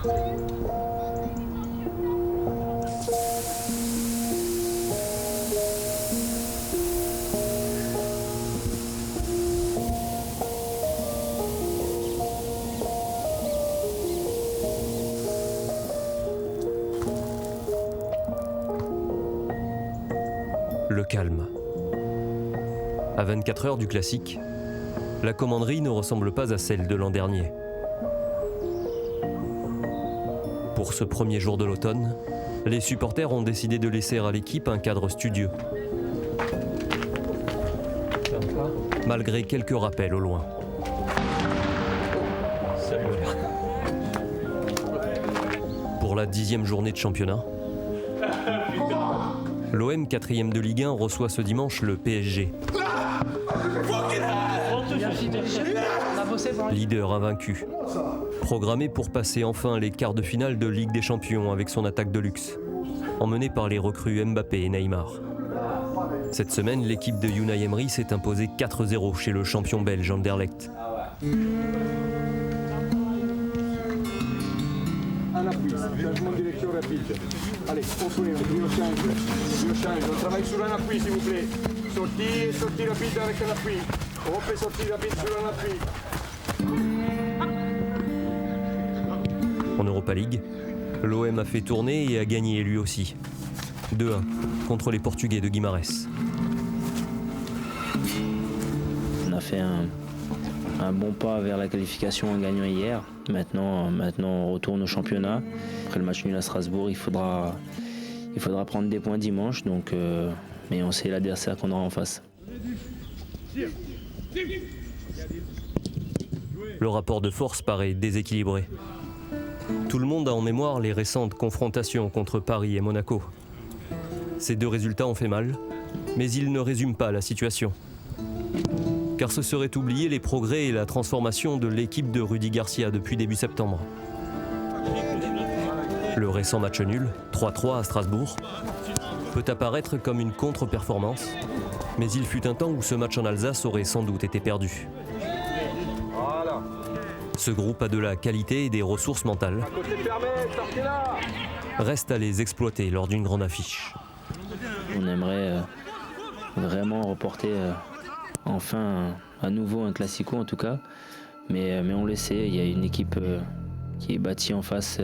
Le calme. À 24 heures du classique, la commanderie ne ressemble pas à celle de l'an dernier. Pour ce premier jour de l'automne, les supporters ont décidé de laisser à l'équipe un cadre studieux. Malgré quelques rappels au loin. Pour la 10e journée de championnat, l'OM 4e de Ligue 1 reçoit ce dimanche le PSG. Leader invaincu. Programmé pour passer enfin les quarts de finale de Ligue des Champions avec son attaque de luxe. Emmené par les recrues Mbappé et Neymar. Cette semaine, l'équipe de Unai Emery s'est imposée 4-0 chez le champion belge Anderlecht. Un appui, changement de direction rapide. Allez, contrôlez, on change. On travaille sur un appui, s'il vous plaît. Sortie rapide avec un appui. On fait sortie rapide sur un appui. En Europa League, l'OM a fait tourner et a gagné lui aussi. 2-1 contre les Portugais de Guimarães. On a fait un bon pas vers la qualification en gagnant hier. Maintenant on retourne au championnat. Après le match nul à Strasbourg, il faudra prendre des points dimanche. Mais on sait l'adversaire qu'on aura en face. Le rapport de force paraît déséquilibré. Tout le monde a en mémoire les récentes confrontations contre Paris et Monaco. Ces deux résultats ont fait mal, mais ils ne résument pas la situation. Car ce serait oublier les progrès et la transformation de l'équipe de Rudy Garcia depuis début septembre. Le récent match nul, 3-3 à Strasbourg, peut apparaître comme une contre-performance, mais il fut un temps où ce match en Alsace aurait sans doute été perdu. Ce groupe a de la qualité et des ressources mentales. Reste à les exploiter lors d'une grande affiche. On aimerait vraiment reporter enfin à nouveau un classico en tout cas, mais on le sait, il y a une équipe qui est bâtie en face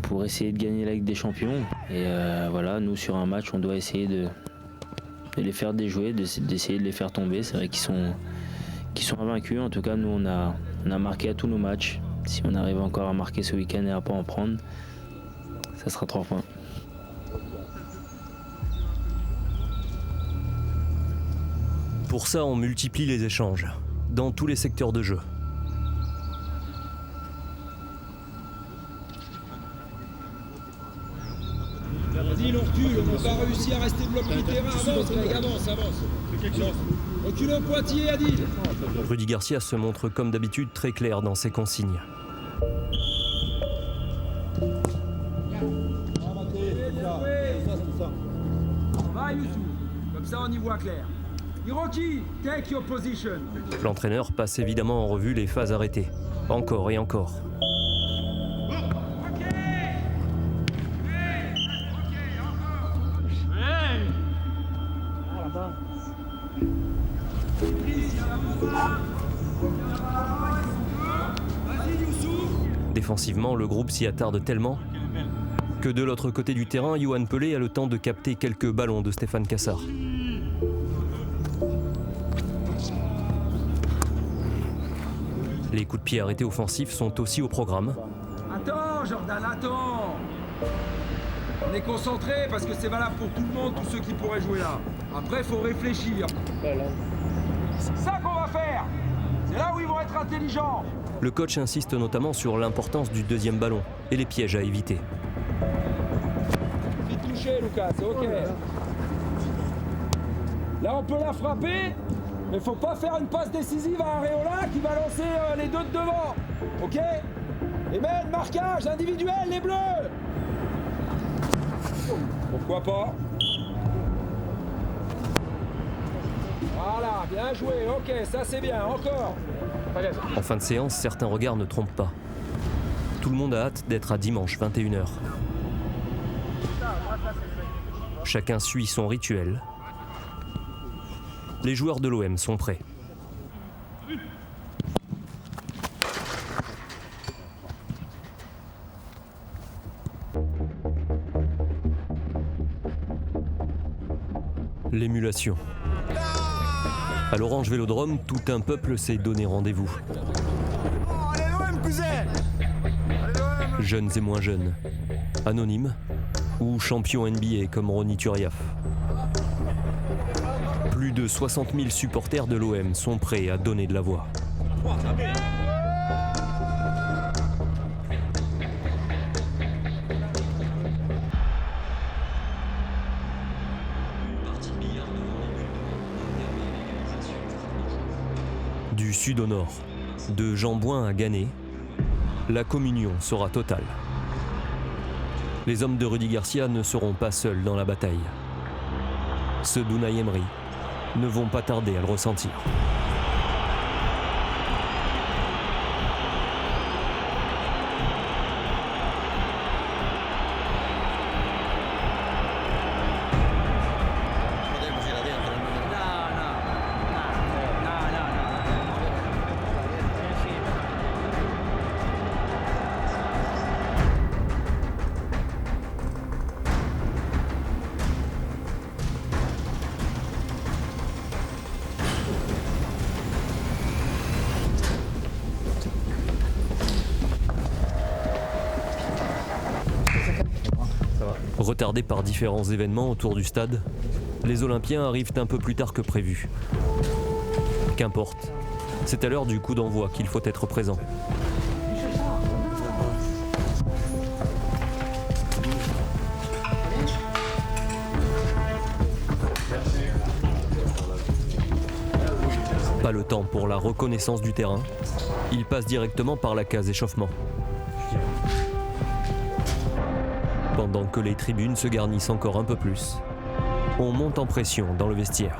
pour essayer de gagner la Ligue des Champions. Et voilà, nous sur un match, on doit essayer de les faire déjouer, d'essayer de les faire tomber. C'est vrai qu'ils sont invaincus. En tout cas, nous on a marqué à tous nos matchs. Si on arrive encore à marquer ce week-end et à pas en prendre, ça sera 3 points. Pour ça, on multiplie les échanges, dans tous les secteurs de jeu. Vas-y, on recule, on n'a pas réussi à rester bloqué le terrain. Avance, mec, avance. Recule au Poitiers, Adil. Rudy Garcia se montre comme d'habitude très clair dans ses consignes. Va, Youssou, comme ça on y voit clair. Hiroki, take your position. L'entraîneur passe évidemment en revue les phases arrêtées, encore et encore. Défensivement, le groupe s'y attarde tellement que de l'autre côté du terrain, Yohan Pelé a le temps de capter quelques ballons de Stéphane Cassard. Les coups de pied arrêtés offensifs sont aussi au programme. Attends, Jordan, attends. On est concentré parce que c'est valable pour tout le monde, tous ceux qui pourraient jouer là. Après, faut réfléchir. C'est ça qu'on va faire. C'est là où ils vont être intelligents. Le coach insiste notamment sur l'importance du deuxième ballon et les pièges à éviter. Vite touché, Lucas, c'est ok. Là, on peut la frapper, mais faut pas faire une passe décisive à Areola qui va lancer les deux de devant. Ok? Et même marquage individuel, les Bleus. Pourquoi pas? Voilà, bien joué, ok, ça c'est bien, encore. En fin de séance, certains regards ne trompent pas. Tout le monde a hâte d'être à dimanche 21h. Chacun suit son rituel. Les joueurs de l'OM sont prêts. L'émulation. À l'Orange Vélodrome, tout un peuple s'est donné rendez-vous. Jeunes et moins jeunes, anonymes ou champions NBA comme Ronny Turiaf. Plus de 60 000 supporters de l'OM sont prêts à donner de la voix. Du sud au nord, de Jambouin à Ganay, la communion sera totale. Les hommes de Rudy Garcia ne seront pas seuls dans la bataille. Ceux d'Unai Emery ne vont pas tarder à le ressentir. Retardés par différents événements autour du stade, les Olympiens arrivent un peu plus tard que prévu. Qu'importe, c'est à l'heure du coup d'envoi qu'il faut être présent. Pas le temps pour la reconnaissance du terrain, il passe directement par la case échauffement. Pendant que les tribunes se garnissent encore un peu plus, on monte en pression dans le vestiaire.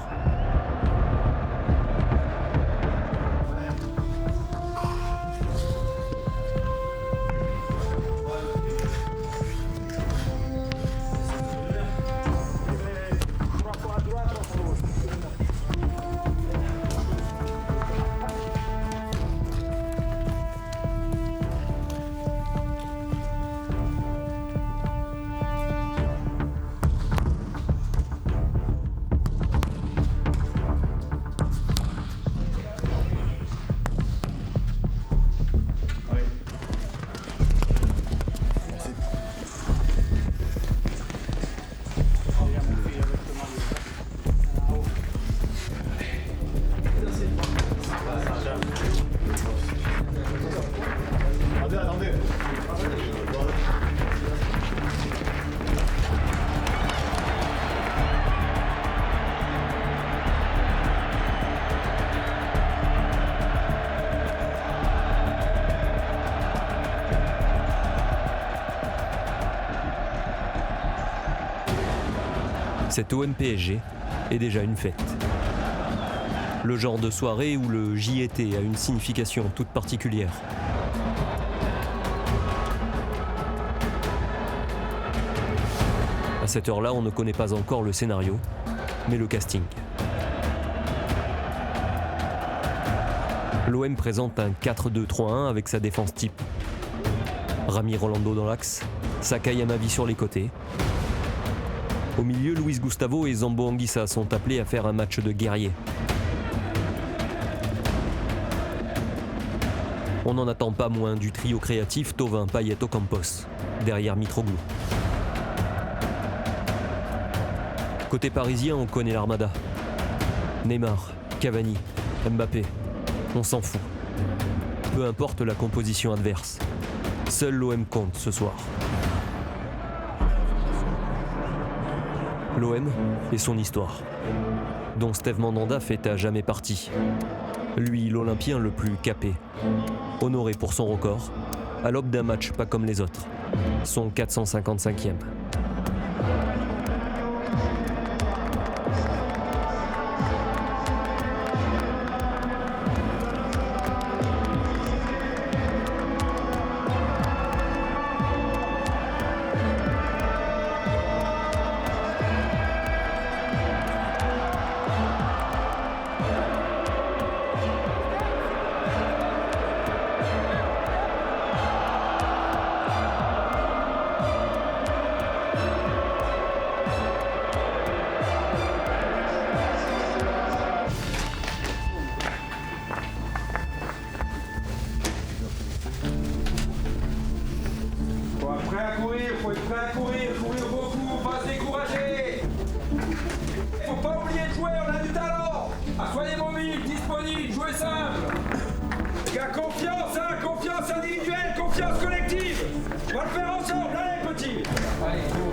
Cette OM-PSG est déjà une fête. Le genre de soirée où le JT a une signification toute particulière. À cette heure-là, on ne connaît pas encore le scénario, mais le casting. L'OM présente un 4-2-3-1 avec sa défense type. Rami Rolando dans l'axe, Saka Yamavi sur les côtés. Au milieu, Luis Gustavo et Zambo Anguissa sont appelés à faire un match de guerrier. On n'en attend pas moins du trio créatif Thauvin, Payet, Ocampos, derrière Mitroglou. Côté parisien, on connaît l'armada. Neymar, Cavani, Mbappé, on s'en fout. Peu importe la composition adverse. Seul l'OM compte ce soir. L'OM et son histoire, dont Steve Mandanda fait à jamais partie. Lui, l'Olympien le plus capé, honoré pour son record, à l'aube d'un match pas comme les autres, son 455e. prêts à courir beaucoup, pas se décourager. Faut pas oublier de jouer, on a du talent. Ah, soyez mobiles, disponibles, jouez simple. Les gars, confiance individuelle, confiance collective. On va le faire ensemble, allez petit. Allez, go.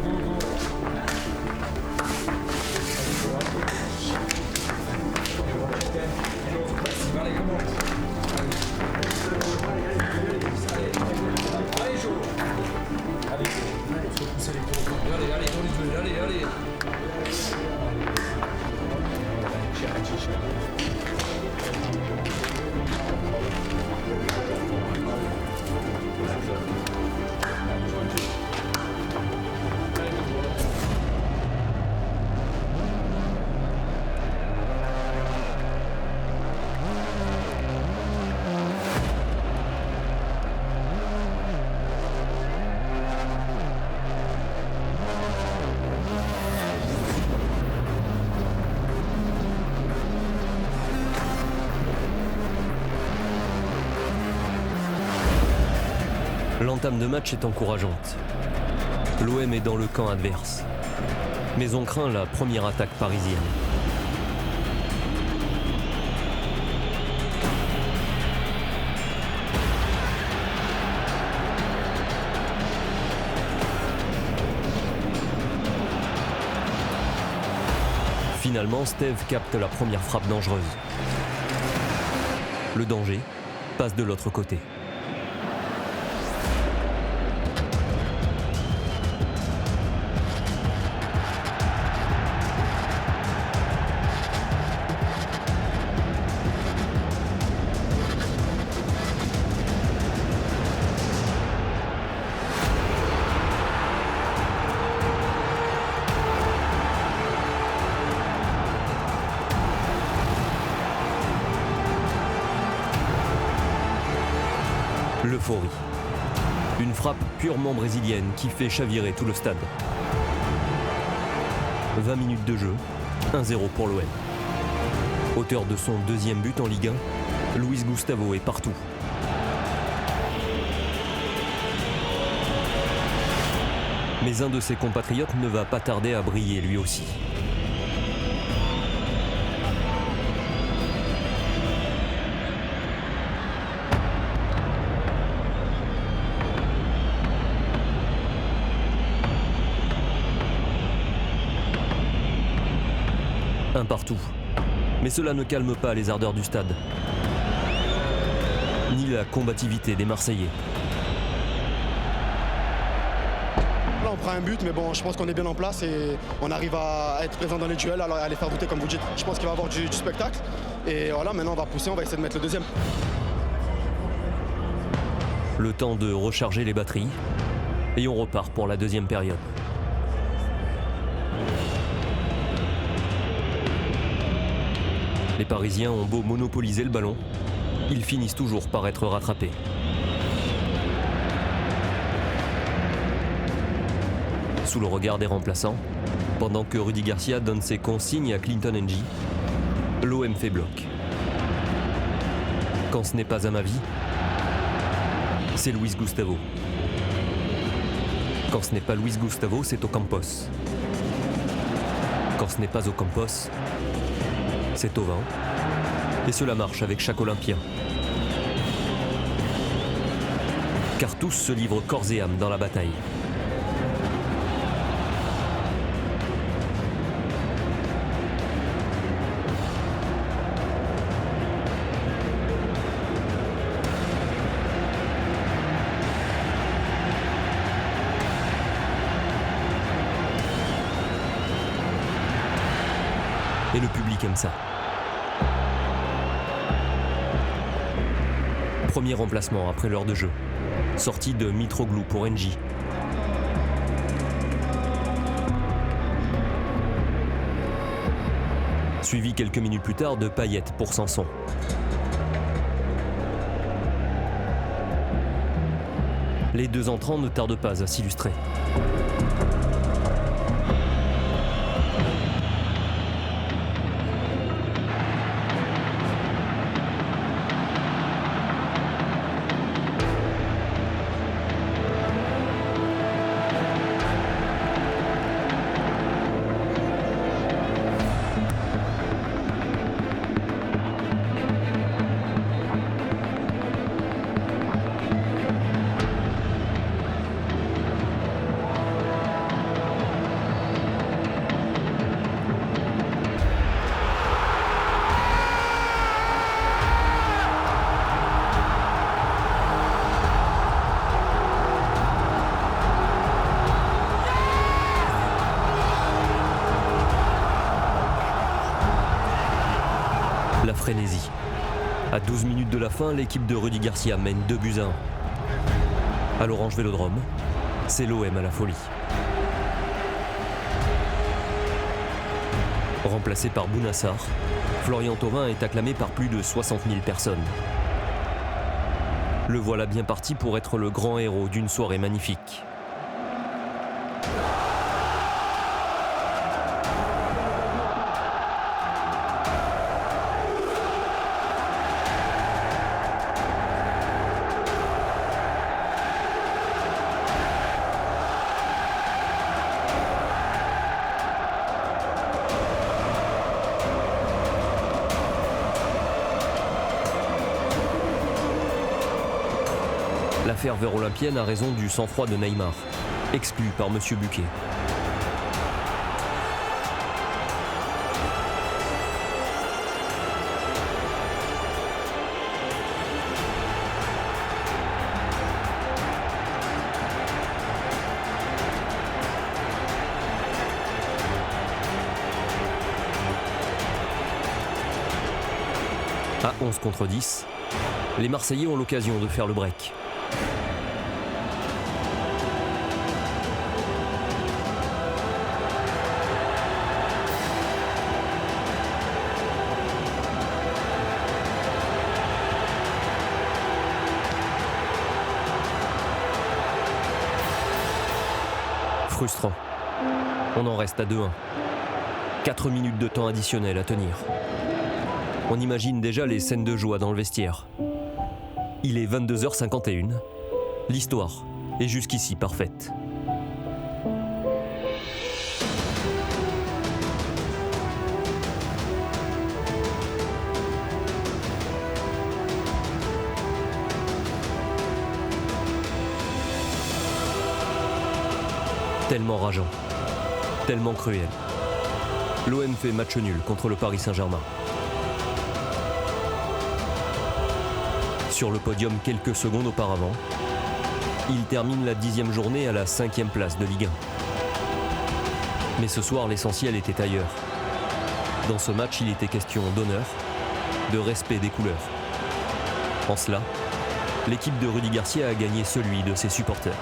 Allez, commence. Allez, chaud. Allez, on se pousse les tours. Allez, dans les deux, allez. L'entame de match est encourageante. L'OM est dans le camp adverse. Mais on craint la première attaque parisienne. Finalement, Steve capte la première frappe dangereuse. Le danger passe de l'autre côté. L'euphorie. Une frappe purement brésilienne qui fait chavirer tout le stade. 20 minutes de jeu, 1-0 pour l'OM. Auteur de son deuxième but en Ligue 1, Luis Gustavo est partout. Mais un de ses compatriotes ne va pas tarder à briller lui aussi. Un partout. Mais cela ne calme pas les ardeurs du stade, ni la combativité des Marseillais. Là on prend un but, mais bon, je pense qu'on est bien en place et on arrive à être présent dans les duels, à les faire douter comme vous dites. Je pense qu'il va y avoir du spectacle et voilà, maintenant on va pousser, on va essayer de mettre le deuxième. Le temps de recharger les batteries et on repart pour la deuxième période. Les Parisiens ont beau monopoliser le ballon, ils finissent toujours par être rattrapés. Sous le regard des remplaçants, pendant que Rudy Garcia donne ses consignes à Clinton Ng, l'OM fait bloc. Quand ce n'est pas Amavi, c'est Luis Gustavo. Quand ce n'est pas Luis Gustavo, c'est Ocampos. Quand ce n'est pas Ocampos, c'est Thauvin. Et cela marche avec chaque Olympien. Car tous se livrent corps et âme dans la bataille. Et le public aime ça. Premier remplacement après l'heure de jeu. Sortie de Mitroglou pour Ng. Suivi quelques minutes plus tard de Payet pour Sanson. Les deux entrants ne tardent pas à s'illustrer. frénésie. À 12 minutes de la fin, l'équipe de Rudy Garcia mène 2-1. À l'Orange Vélodrome, c'est l'OM à la folie. Remplacé par Bounassar, Florian Thauvin est acclamé par plus de 60 000 personnes. Le voilà bien parti pour être le grand héros d'une soirée magnifique. La ferveur olympienne a raison du sang-froid de Neymar, exclu par M. Buquet. À 11 contre 10, les Marseillais ont l'occasion de faire le break. Frustrant. On en reste à 2-1. 4 minutes de temps additionnel à tenir. On imagine déjà les scènes de joie dans le vestiaire. Il est 22h51. L'histoire est jusqu'ici parfaite. Tellement rageant, tellement cruel. L'OM fait match nul contre le Paris Saint-Germain. Sur le podium quelques secondes auparavant, il termine la 10e journée à la 5e place de Ligue 1. Mais ce soir, l'essentiel était ailleurs. Dans ce match, il était question d'honneur, de respect des couleurs. En cela, l'équipe de Rudy Garcia a gagné celui de ses supporters.